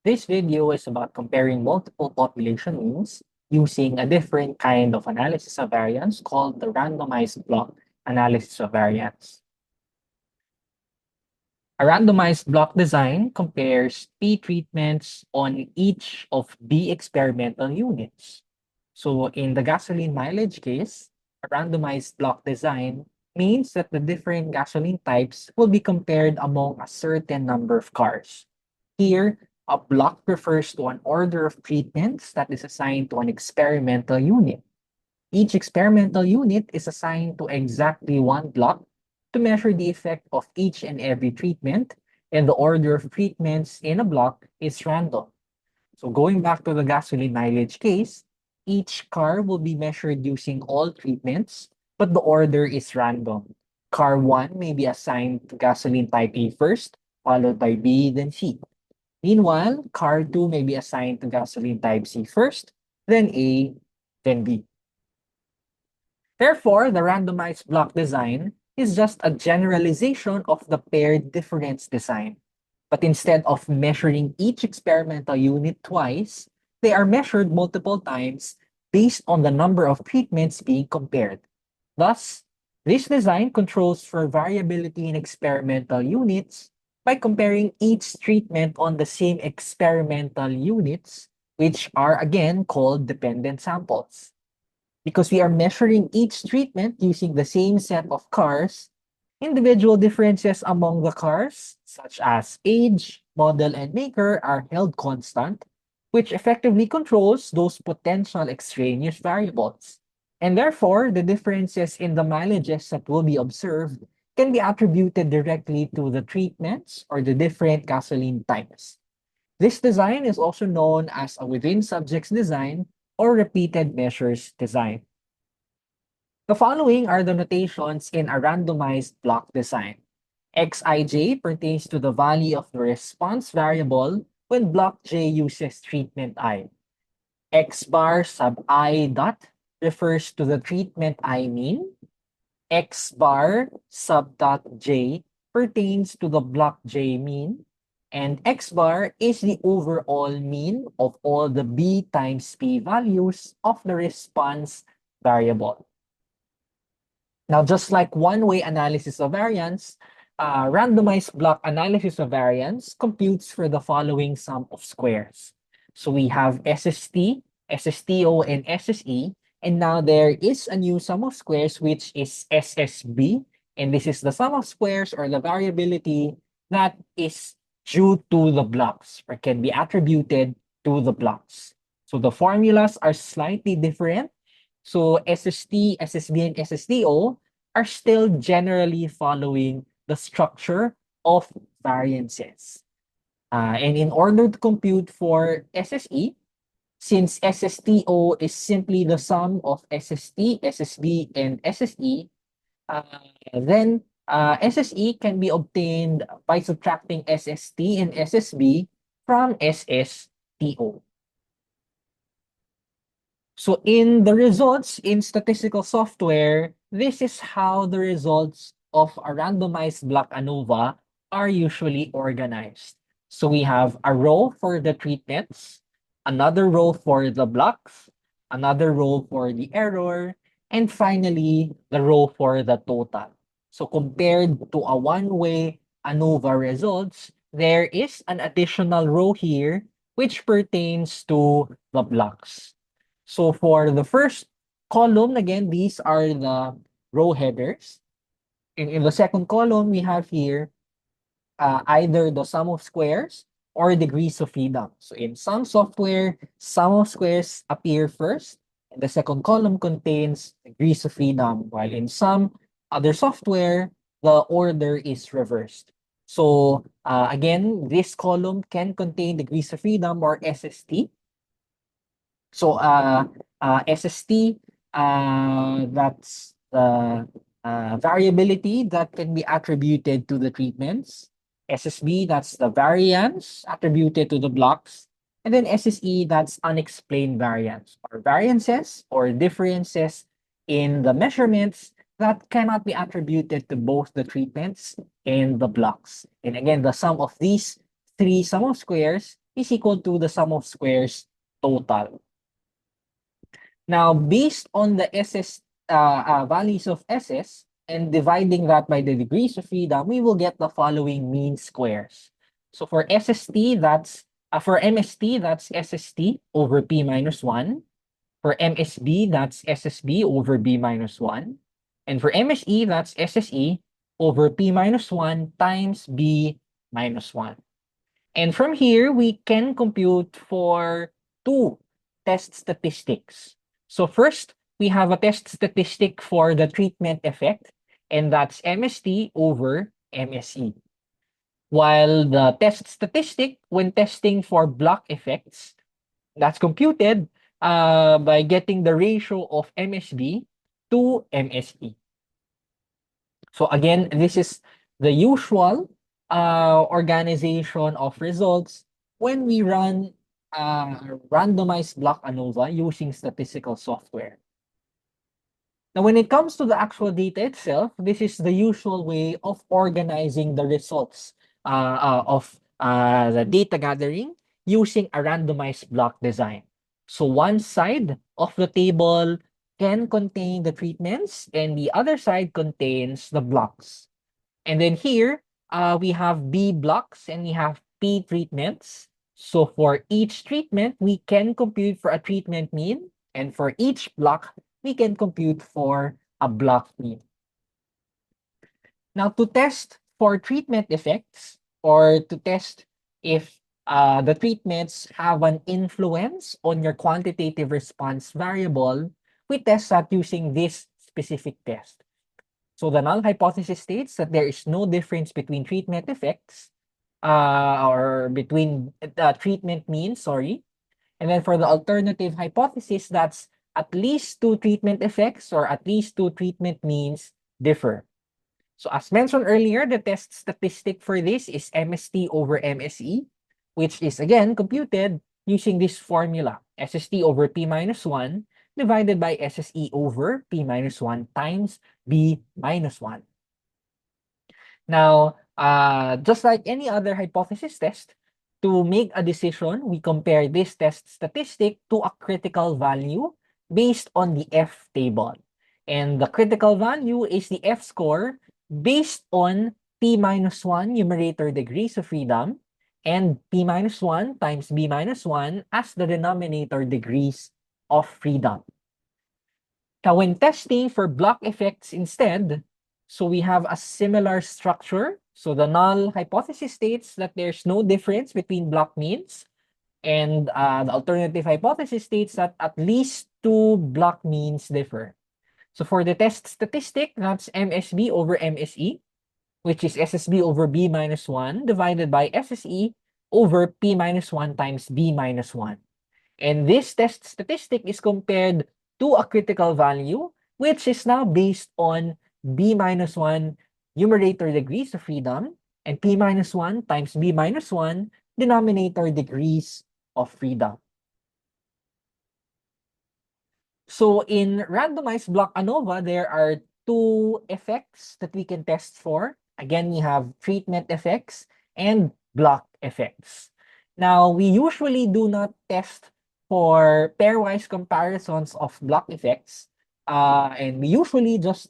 This video is about comparing multiple population means using a different kind of analysis of variance called the randomized block analysis of variance. A randomized block design compares P treatments on each of B experimental units. So in the gasoline mileage case, a randomized block design means that the different gasoline types will be compared among a certain number of cars. Here, a block refers to an order of treatments that is assigned to an experimental unit. Each experimental unit is assigned to exactly one block to measure the effect of each and every treatment, and the order of treatments in a block is random. So going back to the gasoline mileage case, each car will be measured using all treatments, but the order is random. Car 1 may be assigned to gasoline type A first, followed by B, then C. Meanwhile, car 2 may be assigned to gasoline type C first, then A, then B. Therefore, the randomized block design is just a generalization of the paired difference design. But instead of measuring each experimental unit twice, they are measured multiple times based on the number of treatments being compared. Thus, this design controls for variability in experimental units by comparing each treatment on the same experimental units, which are again called dependent samples. Because we are measuring each treatment using the same set of cars, individual differences among the cars, such as age, model, and maker, are held constant, which effectively controls those potential extraneous variables. And therefore, the differences in the mileages that will be observed can be attributed directly to the treatments or the different gasoline types. This design is also known as a within subjects design or repeated measures design. The following are the notations in a randomized block design. Xij pertains to the value of the response variable when block J uses treatment I. X bar sub I dot refers to the treatment I mean. X bar sub dot J pertains to the block J mean. And X bar is the overall mean of all the B times P values of the response variable. Now, just like one-way analysis of variance, randomized block analysis of variance computes for the following sum of squares. So we have SST, SSTO, and SSE, and now there is a new sum of squares, which is SSB, and this is the sum of squares or the variability that is due to the blocks or can be attributed to the blocks. So the formulas are slightly different. So SST, SSB, and SSDO are still generally following the structure of variances. And in order to compute for SSE, since SSTO is simply the sum of SST, SSB, and SSE, then SSE can be obtained by subtracting SST and SSB from SSTO. So in the results in statistical software, this is how the results of a randomized block ANOVA are usually organized. So we have a row for the treatments, another row for the blocks, another row for the error, and finally, the row for the total. So compared to a one-way ANOVA results, there is an additional row here which pertains to the blocks. So for the first column, again, these are the row headers. In the second column, we have here either the sum of squares or degrees of freedom. So in some software, sum of squares appear first, and the second column contains degrees of freedom, while in some other software, the order is reversed. So again, this column can contain degrees of freedom or SST. So SST, that's the variability that can be attributed to the treatments. SSB, that's the variance attributed to the blocks. And then SSE, that's unexplained variance or variances or differences in the measurements that cannot be attributed to both the treatments and the blocks. And again, the sum of these three sum of squares is equal to the sum of squares total. Now, based on the SS values of SS and dividing that by the degrees of freedom, we will get the following mean squares. So for SST, that's for MST, that's SST over P minus 1. For MSB, that's SSB over B minus 1. And for MSE, that's SSE over P minus 1 times B minus 1. And from here, we can compute for two test statistics. So first, we have a test statistic for the treatment effect, and that's MST over MSE. While the test statistic when testing for block effects, that's computed by getting the ratio of MSB to MSE. So again, this is the usual organization of results when we run randomized block ANOVA using statistical software. Now, when it comes to the actual data itself, this is the usual way of organizing the results of the data gathering using a randomized block design. So one side of the table can contain the treatments and the other side contains the blocks. And then here, we have B blocks and we have P treatments. So for each treatment, we can compute for a treatment mean. And for each block, we can compute for a block mean. Now, to test for treatment effects or to test if the treatments have an influence on your quantitative response variable, we test that using this specific test. So the null hypothesis states that there is no difference between treatment effects or between treatment means, sorry. And then for the alternative hypothesis, that's at least two treatment effects or at least two treatment means differ. So as mentioned earlier, the test statistic for this is MST over MSE, which is again computed using this formula, SST over P minus 1 divided by SSE over P minus 1 times B minus 1. Now, just like any other hypothesis test, to make a decision, we compare this test statistic to a critical value based on the F table. And the critical value is the F score based on P minus 1 numerator degrees of freedom and P minus 1 times B minus 1 as the denominator degrees of freedom. Now, when testing for block effects instead, so we have a similar structure. So the null hypothesis states that there's no difference between block means. And the alternative hypothesis states that at least two block means differ. So for the test statistic, that's MSB over MSE, which is SSB over B minus 1 divided by SSE over P minus 1 times B minus 1. And this test statistic is compared to a critical value, which is now based on B minus 1 numerator degrees of freedom and P minus 1 times B minus 1 denominator degrees of freedom. So in randomized block ANOVA, there are two effects that we can test for. Again, we have treatment effects and block effects. Now, we usually do not test for pairwise comparisons of block effects. And we usually just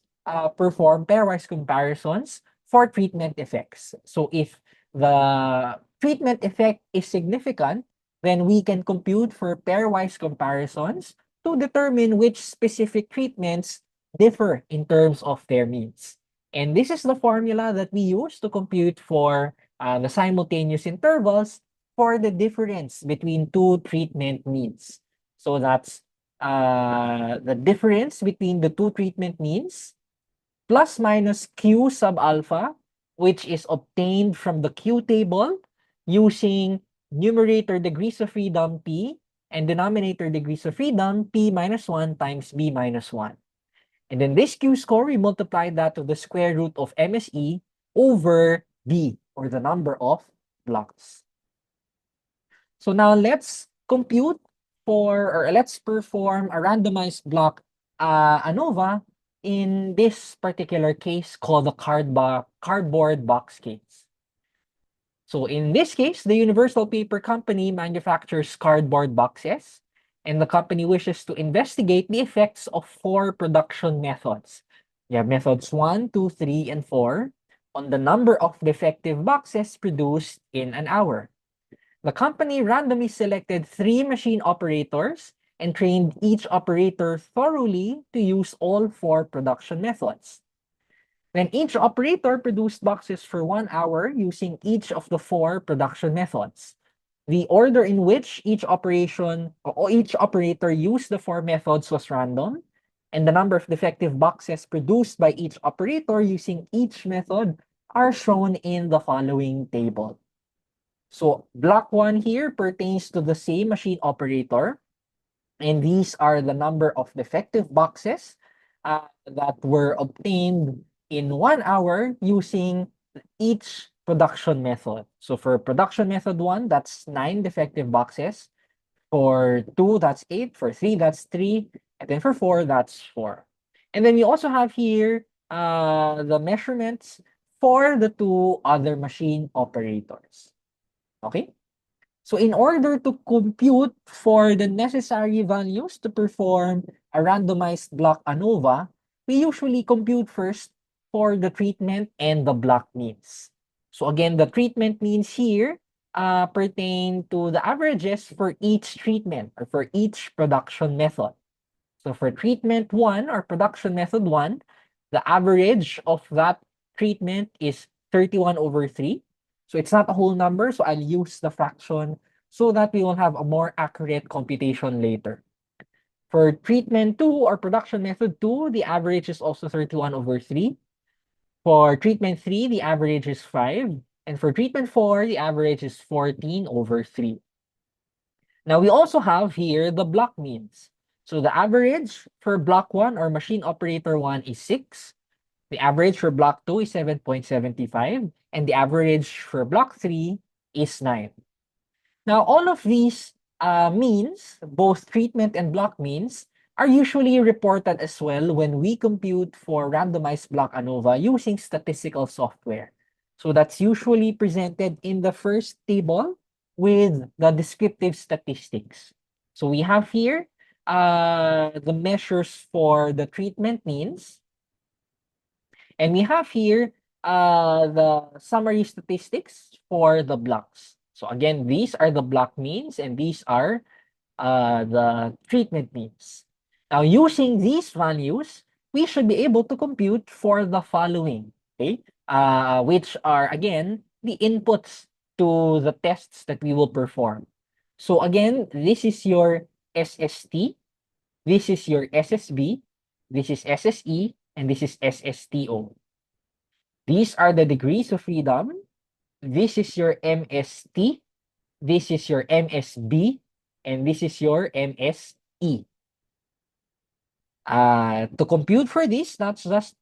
perform pairwise comparisons for treatment effects. So if the treatment effect is significant, then we can compute for pairwise comparisons to determine which specific treatments differ in terms of their means. And this is the formula that we use to compute for the simultaneous intervals for the difference between two treatment means. So that's the difference between the two treatment means plus minus Q sub alpha, which is obtained from the Q table using numerator degrees of freedom P and denominator degrees of freedom P minus 1 times B minus 1. And then this Q score, we multiply that to the square root of MSE over B, or the number of blocks. So now let's compute or let's perform a randomized block ANOVA in this particular case called the cardboard box case. So in this case, the Universal Paper Company manufactures cardboard boxes, and the company wishes to investigate the effects of four production methods. You have methods 1, 2, 3, and 4 on the number of defective boxes produced in an hour. The company randomly selected three machine operators and trained each operator thoroughly to use all four production methods. Then each operator produced boxes for 1 hour using each of the four production methods. The order in which each operator used the four methods was random, and the number of defective boxes produced by each operator using each method are shown in the following table. So block 1 here pertains to the same machine operator, and these are the number of defective boxes that were obtained in 1 hour using each production method. So for production method 1, that's 9 defective boxes. For 2, that's 8. For 3, that's 3. And then for 4, that's 4. And then we also have here the measurements for the two other machine operators. Okay? So in order to compute for the necessary values to perform a randomized block ANOVA, we usually compute first for the treatment and the block means. So again, the treatment means here pertain to the averages for each treatment or for each production method. So for treatment 1 or production method 1, the average of that treatment is 31/3. So it's not a whole number, so I'll use the fraction so that we will have a more accurate computation later. For treatment 2 or production method 2, the average is also 31/3. For treatment 3, the average is 5. And for treatment 4, the average is 14/3. Now we also have here the block means. So the average for block 1 or machine operator 1 is 6. The average for block 2 is 7.75. And the average for block 3 is 9. Now, all of these means, both treatment and block means, are usually reported as well when we compute for randomized block ANOVA using statistical software. So that's usually presented in the first table with the descriptive statistics. So we have here the measures for the treatment means. And we have here the summary statistics for the blocks. So again, these are the block means and these are the treatment means. Now, using these values, we should be able to compute for the following, okay? Which are, again, the inputs to the tests that we will perform. So again, this is your SST, this is your SSB, this is SSE, and this is SSTO. These are the degrees of freedom. This is your MST, this is your MSB, and this is your MSE. To compute for this, that's just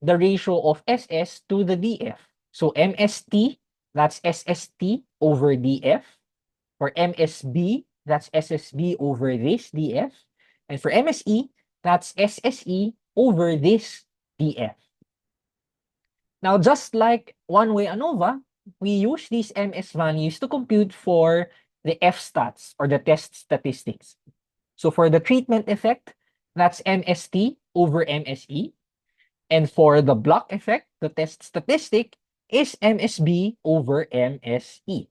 the ratio of SS to the DF. So MST, that's SST over DF. For MSB, that's SSB over this DF. And for MSE, that's SSE over this DF. Now, just like one-way ANOVA, we use these MS values to compute for the F stats or the test statistics. So for the treatment effect, that's MST over MSE. And for the block effect, the test statistic is MSB over MSE.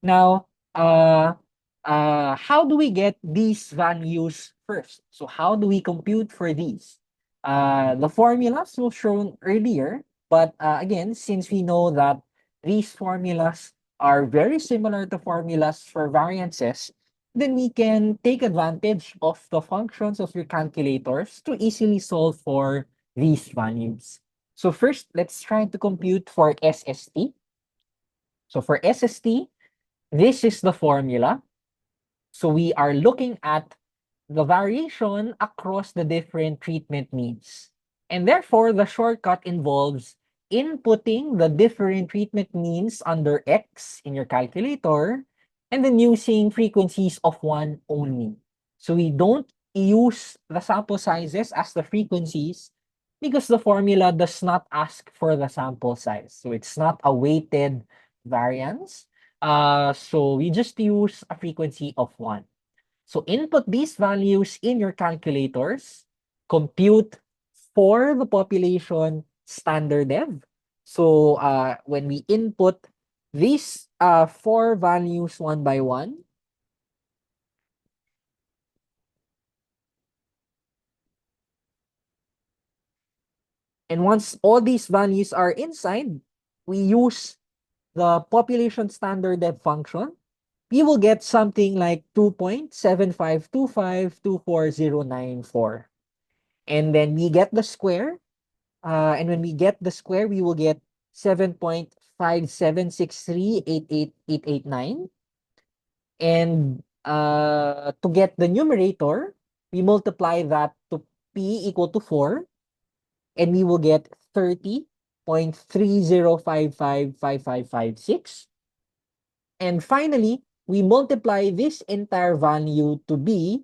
Now, how do we get these values first? So how do we compute for these? The formulas were shown earlier, but again, since we know that these formulas are very similar to formulas for variances, then we can take advantage of the functions of your calculators to easily solve for these values. So first, let's try to compute for SST. So for SST, this is the formula. So we are looking at the variation across the different treatment means. And therefore, the shortcut involves inputting the different treatment means under X in your calculator and then using frequencies of one only. So we don't use the sample sizes as the frequencies because the formula does not ask for the sample size. So it's not a weighted variance. So we just use a frequency of 1. So input these values in your calculators, compute for the population standard dev. So when we input these four values one by one, and once all these values are inside, we use the population standard dev function. We will get something like 2.752524,094. And then we get the square. And when we get the square, we will get 7.576388889. And to get the numerator, we multiply that to p equal to 4, and we will get 30.30555556. And finally, we multiply this entire value to b,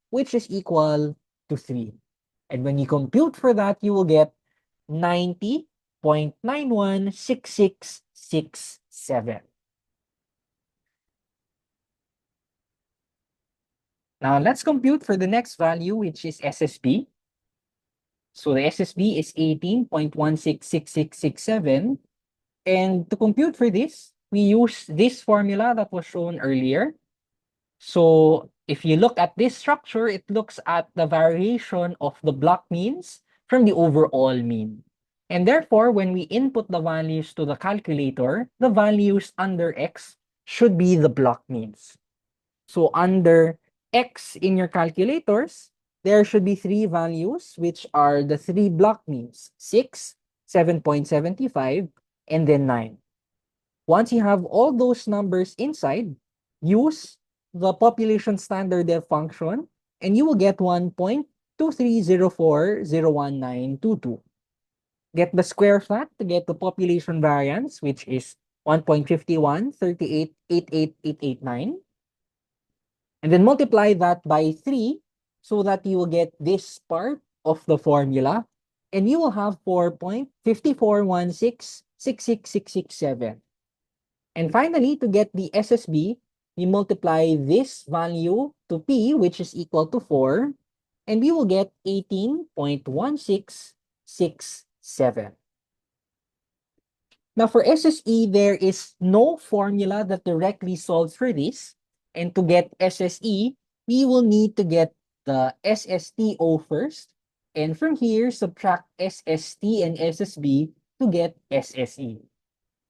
which is equal to 3. And when you compute for that, you will get 90.916667. Now let's compute for the next value, which is SSB. So the SSB is 18.166667. And to compute for this, we use this formula that was shown earlier. So if you look at this structure, it looks at the variation of the block means from the overall mean. And therefore, when we input the values to the calculator, the values under X should be the block means. So under X in your calculators, there should be three values, which are the three block means: 6, 7.75, and then 9. Once you have all those numbers inside, use the population standard dev function, and you will get 1.230401922. Get the square of that to get the population variance, which is 1.5138888889. And then multiply that by 3 so that you will get this part of the formula. And you will have 4.541666667. And finally, to get the SSB, we multiply this value to P, which is equal to 4, and we will get 18.1667. Now for SSE, there is no formula that directly solves for this. And to get SSE, we will need to get the SSTO first. And from here, subtract SST and SSB to get SSE.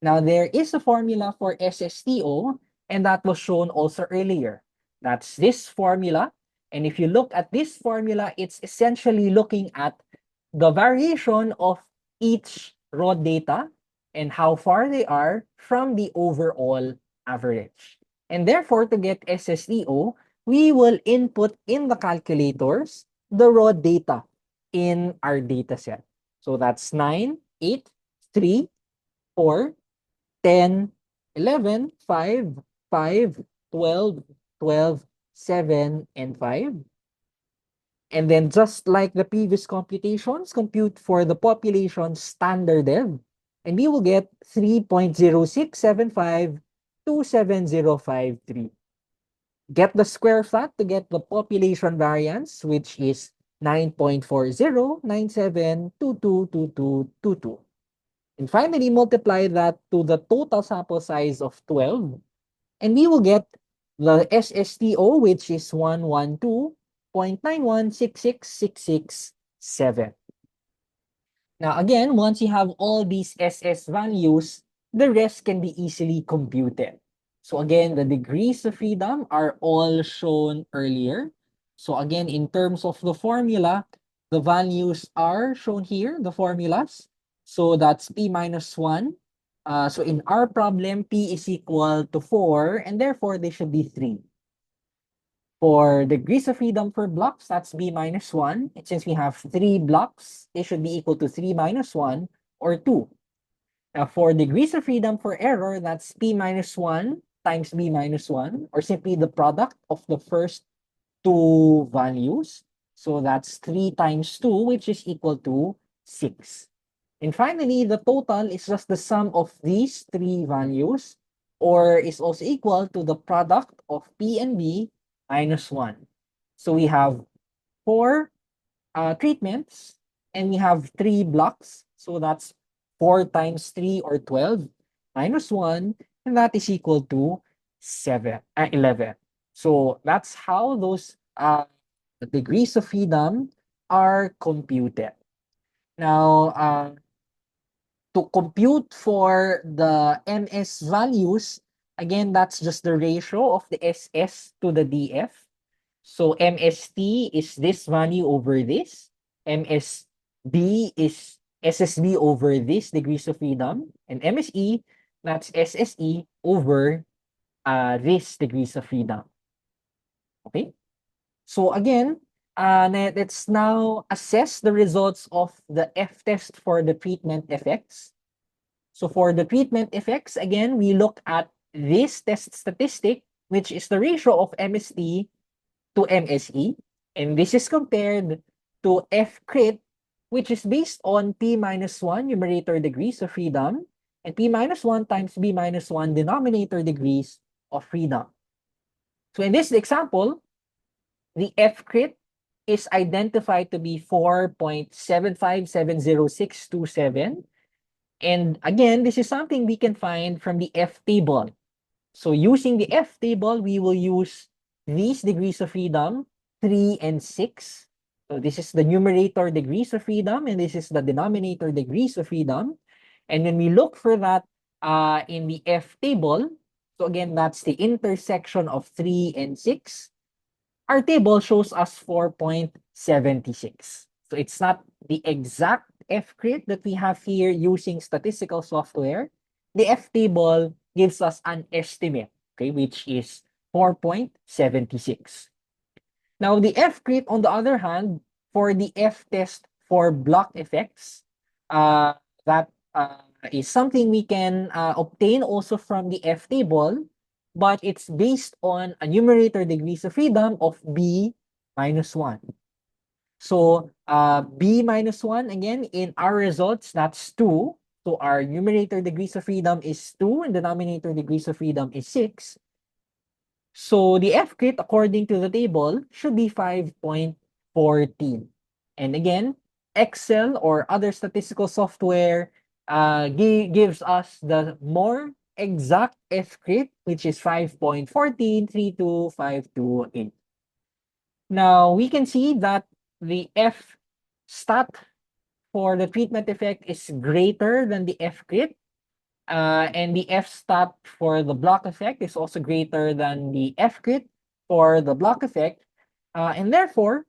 Now, there is a formula for SSTO, and that was shown also earlier. That's this formula. And if you look at this formula, it's essentially looking at the variation of each raw data and how far they are from the overall average. And therefore, to get SSTO, we will input in the calculators the raw data in our data set. So that's 9, 8, 3, 4, 10, 11, 5, 5, 12, 12, 7, and 5. And then just like the previous computations, compute for the population standard dev. And we will get 3.06752705.3. Get the square of that to get the population variance, which is 9.4097222222. And finally, multiply that to the total sample size of 12. And we will get the SSTO, which is 112.9166667. Now, again, once you have all these SS values, the rest can be easily computed. So again, the degrees of freedom are all shown earlier. So again, in terms of the formula, the values are shown here, the formulas. So that's P minus 1. So in our problem, P is equal to 4, and therefore they should be 3. For degrees of freedom for blocks, that's B minus 1. And since we have 3 blocks, they should be equal to 3 minus 1, or 2. Now, for degrees of freedom for error, that's P minus 1 times B minus 1, or simply the product of the first two values. So that's 3 times 2, which is equal to 6. And finally, the total is just the sum of these three values, or is also equal to the product of P and B minus 1. So we have four treatments, and we have three blocks. So that's 4 times 3 or 12 minus 1, and that is equal to 11. So that's how those degrees of freedom are computed. Now, to compute for the MS values, again, that's just the ratio of the SS to the DF. So MST is this value over this. MSB is SSB over this degrees of freedom. And MSE, that's SSE over this degrees of freedom. Okay? So again, let's now assess the results of the F test for the treatment effects. So for the treatment effects, again, we look at this test statistic, which is the ratio of MST to MSE. And this is compared to F crit, which is based on P minus 1 numerator degrees of freedom and P minus 1 times B minus 1 denominator degrees of freedom. So in this example, the F crit is identified to be 4.7570627. And again, this is something we can find from the F table. So using the F table, we will use these degrees of freedom, 3 and 6. So this is the numerator degrees of freedom, and this is the denominator degrees of freedom. And when we look for that in the F table, so again, that's the intersection of 3 and 6. Our table shows us 4.76. So it's not the exact F crit that we have here using statistical software. The F table gives us an estimate, okay, which is 4.76. Now, the F crit, on the other hand, for the F test for block effects, that is something we can obtain also from the F table, but it's based on a numerator degrees of freedom of B minus 1. So B minus 1, again, in our results, that's 2. So our numerator degrees of freedom is 2, and denominator degrees of freedom is 6. So the F crit, according to the table, should be 5.14. And again, Excel or other statistical software gives us the more exact F crit, which is 5.1432528. Now, we can see that the F stat for the treatment effect is greater than the F crit. And the F stat for the block effect is also greater than the F crit for the block effect. And therefore,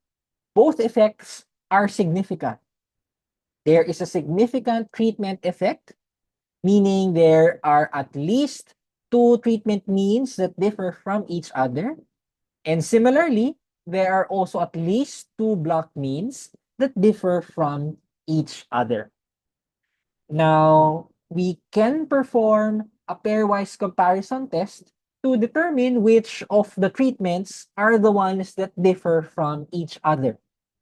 both effects are significant. There is a significant treatment effect, meaning there are at least two treatment means that differ from each other. And similarly, there are also at least two block means that differ from each other. Now, we can perform a pairwise comparison test to determine which of the treatments are the ones that differ from each other.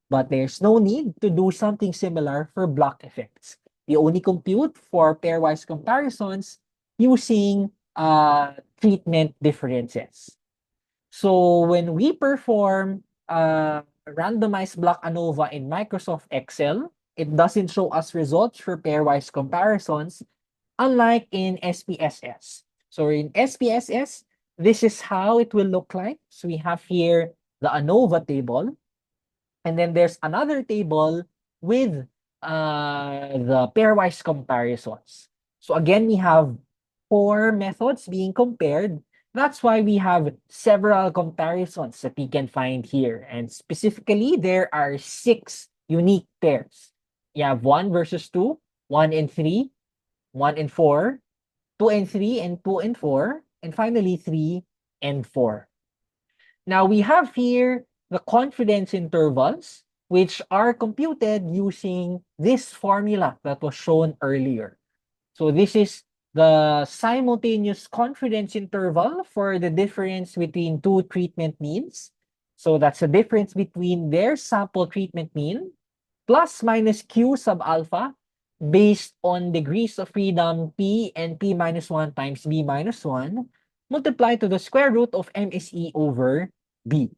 But there's no need to do something similar for block effects. We only compute for pairwise comparisons using treatment differences. So when we perform randomized block ANOVA in Microsoft Excel, it doesn't show us results for pairwise comparisons, unlike in SPSS. So in SPSS, this is how it will look like. So we have here the ANOVA table, and then there's another table with the pairwise comparisons. So again, we have 4 methods being compared. That's why we have several comparisons that we can find here. And specifically, there are 6 unique pairs. You have 1 versus 2, 1 and 3, 1 and 4, 2 and 3, and 2 and 4, and finally 3 and 4. Now we have here the confidence intervals, which are computed using this formula that was shown earlier. So this is the simultaneous confidence interval for the difference between two treatment means. So that's the difference between their sample treatment mean plus minus Q sub alpha based on degrees of freedom P and P minus 1 times B minus 1 multiplied to the square root of MSE over B.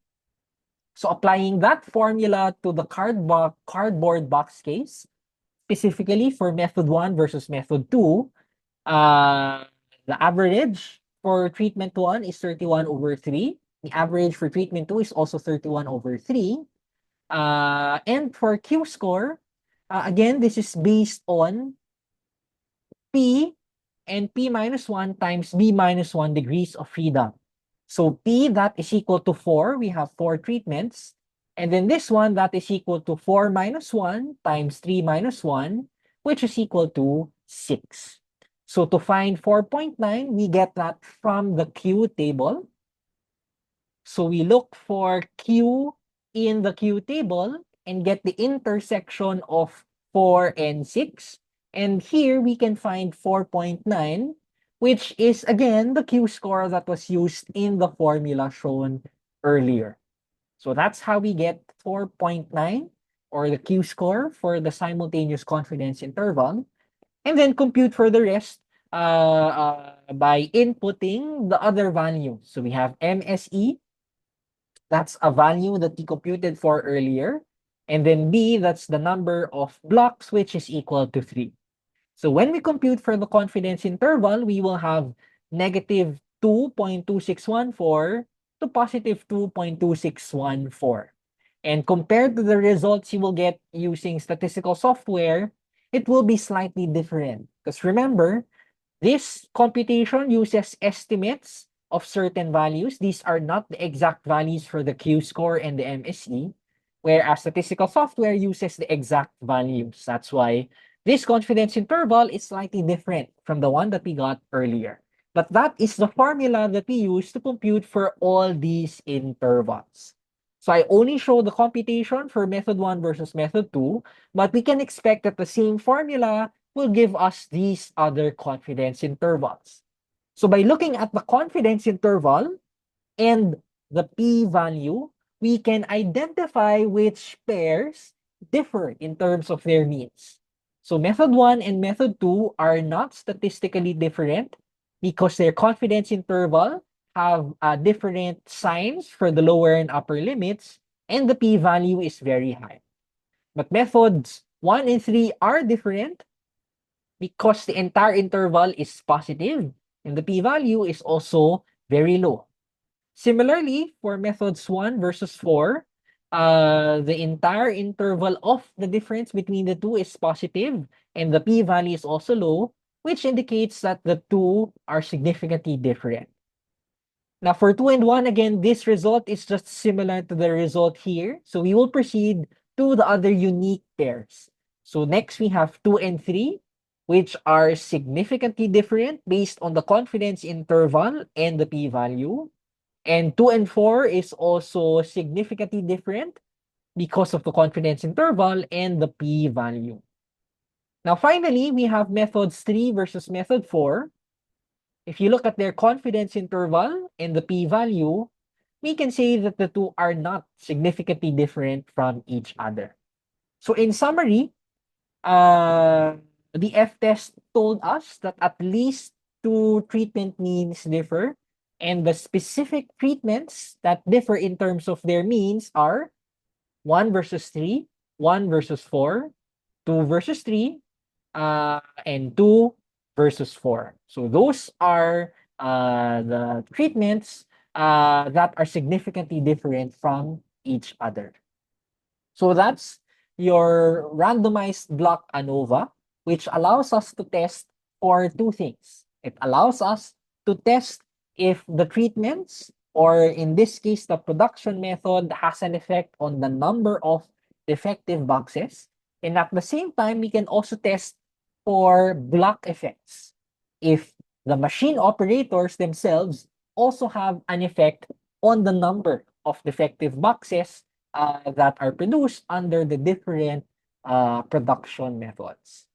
So applying that formula to the cardboard box case, specifically for method 1 versus method 2, the average for treatment 1 is 31 over 3. The average for treatment 2 is also 31 over 3. And for Q score, again, this is based on P and P minus 1 times B minus 1 degrees of freedom. So P, that is equal to 4. We have 4 treatments. And then this one, that is equal to 4 minus 1 times 3 minus 1, which is equal to 6. So to find 4.9, we get that from the Q table. So we look for Q in the Q table and get the intersection of 4 and 6. And here we can find 4.9, which is again the Q score that was used in the formula shown earlier. So that's how we get 4.9 or the Q score for the simultaneous confidence interval. And then compute for the rest by inputting the other value. So we have MSE, that's a value that we computed for earlier. And then B, that's the number of blocks, which is equal to 3. So when we compute for the confidence interval, we will have negative 2.2614 to positive 2.2614. And compared to the results you will get using statistical software, it will be slightly different. Because remember, this computation uses estimates of certain values. These are not the exact values for the Q score and the MSE, whereas statistical software uses the exact values. That's why this confidence interval is slightly different from the one that we got earlier. But that is the formula that we use to compute for all these intervals. So I only show the computation for method 1 versus method 2, but we can expect that the same formula will give us these other confidence intervals. So by looking at the confidence interval and the p-value, we can identify which pairs differ in terms of their means. So method 1 and method 2 are not statistically different because their confidence interval have different signs for the lower and upper limits, and the p-value is very high. But methods 1 and 3 are different because the entire interval is positive and the p-value is also very low. Similarly, for methods 1 versus 4, the entire interval of the difference between the two is positive and the p-value is also low, which indicates that the two are significantly different. Now for 2 and 1, again, this result is just similar to the result here. So we will proceed to the other unique pairs. So next we have 2 and 3, which are significantly different based on the confidence interval and the p-value. And 2 and 4 is also significantly different because of the confidence interval and the p-value. Now finally, we have methods 3 versus method 4. If you look at their confidence interval and the p-value, we can say that the two are not significantly different from each other. So in summary, the F-test told us that at least two treatment means differ, and the specific treatments that differ in terms of their means are 1 versus 3, 1 versus 4, 2 versus 3, and 2 versus 4. So those are the treatments that are significantly different from each other. So that's your randomized block ANOVA, which allows us to test for two things. It allows us to test if the treatments, or in this case, the production method, has an effect on the number of defective boxes. And at the same time, we can also test for block effects. If the machine operators themselves also have an effect on the number of defective boxes that are produced under the different production methods.